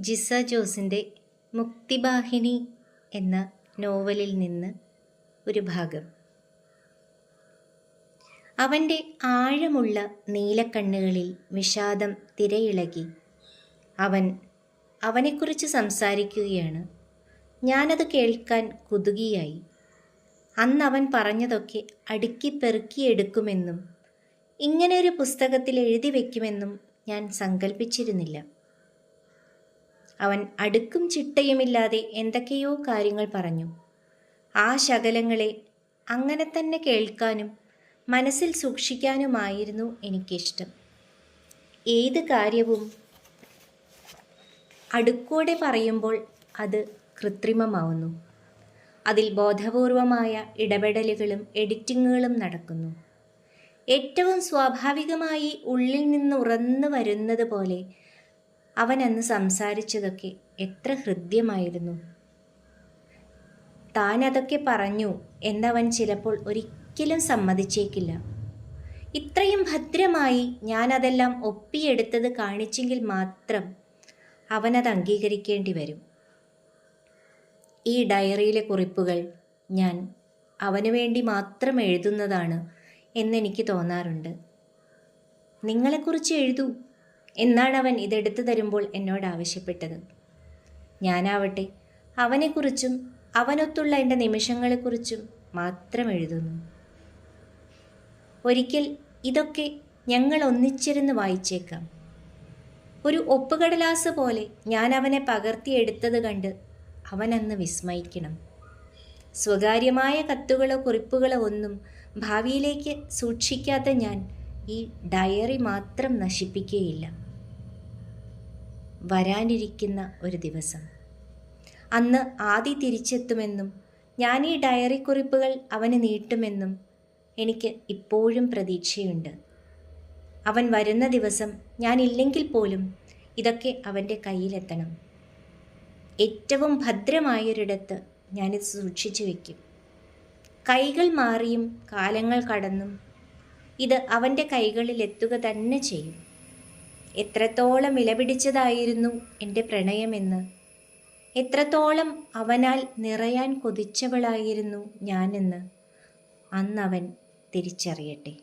ജിസ ജോസിൻ്റെ മുക്തിവാഹിനി എന്ന നോവലിൽ നിന്ന് ഒരു ഭാഗം. അവൻ്റെ ആഴമുള്ള നീലക്കണ്ണുകളിൽ വിഷാദം തിരയിളകി. അവനെക്കുറിച്ച് സംസാരിക്കുകയാണ്. ഞാനത് കേൾക്കാൻ കുതുകിയായി. അന്നവൻ പറഞ്ഞതൊക്കെ അടുക്കി പെറുക്കിയെടുക്കുമെന്നും ഇങ്ങനെയൊരു പുസ്തകത്തിൽ എഴുതി വയ്ക്കുമെന്നും ഞാൻ സങ്കല്പിച്ചിരുന്നില്ല. അവൻ അടുക്കും ചിട്ടയുമില്ലാതെ എന്തൊക്കെയോ കാര്യങ്ങൾ പറഞ്ഞു. ആ ശകലങ്ങളെ അങ്ങനെ തന്നെ കേൾക്കാനും മനസ്സിൽ സൂക്ഷിക്കാനുമായിരുന്നു എനിക്കിഷ്ടം. ഏത് കാര്യവും അടുക്കോടെ പറയുമ്പോൾ അത് കൃത്രിമമാവുന്നു. അതിൽ ബോധപൂർവമായ ഇടപെടലുകളും എഡിറ്റിങ്ങുകളും നടക്കുന്നു. ഏറ്റവും സ്വാഭാവികമായി ഉള്ളിൽ നിന്ന് ഉറന്നു വരുന്നത് പോലെ അവൻ അന്ന് സംസാരിച്ചതൊക്കെ എത്ര ഹൃദ്യമായിരുന്നു. താൻ അതൊക്കെ പറഞ്ഞു എന്നവൻ ചിലപ്പോൾ ഒരിക്കലും സമ്മതിച്ചേക്കില്ല. ഇത്രയും ഭദ്രമായി ഞാനതെല്ലാം ഒപ്പിയെടുത്തത് കാണിച്ചെങ്കിൽ മാത്രം അവനത് അംഗീകരിക്കേണ്ടി വരും. ഈ ഡയറിയിലെ കുറിപ്പുകൾ ഞാൻ അവനു വേണ്ടി മാത്രം എഴുതുന്നതാണ് എന്നെനിക്ക് തോന്നാറുണ്ട്. നിങ്ങളെക്കുറിച്ച് എഴുതൂ എന്നാണ് അവൻ ഇതെടുത്തു തരുമ്പോൾ എന്നോട് ആവശ്യപ്പെട്ടത്. ഞാനാവട്ടെ അവനെക്കുറിച്ചും അവനൊത്തുള്ള എൻ്റെ നിമിഷങ്ങളെക്കുറിച്ചും മാത്രം എഴുതുന്നു. ഒരിക്കൽ ഇതൊക്കെ ഞങ്ങൾ ഒന്നിച്ചിരുന്ന് വായിച്ചേക്കാം. ഒരു ഒപ്പുകടലാസ് പോലെ ഞാൻ അവനെ പകർത്തിയെടുത്തത് കണ്ട് അവനന്ന് വിസ്മയിക്കണം. സ്വകാര്യമായ കത്തുകളോ കുറിപ്പുകളോ ഒന്നും ഭാവിയിലേക്ക് സൂക്ഷിക്കാത്ത ഞാൻ ഈ ഡയറി മാത്രം നശിപ്പിക്കുകയില്ല. വരാനിരിക്കുന്ന ഒരു ദിവസം, അന്ന് ആദി തിരിച്ചെത്തുമെന്നും ഞാൻ ഈ ഡയറി കുറിപ്പുകൾ അവന് നീട്ടുമെന്നും എനിക്ക് ഇപ്പോഴും പ്രതീക്ഷയുണ്ട്. അവൻ വരുന്ന ദിവസം ഞാനില്ലെങ്കിൽ പോലും ഇതൊക്കെ അവൻ്റെ കയ്യിലെത്തണം. ഏറ്റവും ഭദ്രമായൊരിടത്ത് ഞാനിത് സൂക്ഷിച്ചു വയ്ക്കും. കൈകൾ മാറിയും കാലങ്ങൾ കടന്നും ഇത് അവൻ്റെ കൈകളിൽ എത്തുക തന്നെ ചെയ്യും. എത്രത്തോളം വിലപിടിച്ചതായിരുന്നു എൻ്റെ പ്രണയമെന്ന്, എത്രത്തോളം അവനാൽ നിറയാൻ കൊതിച്ചവളായിരുന്നു ഞാനെന്ന് അന്നവൻ തിരിച്ചറിയട്ടെ.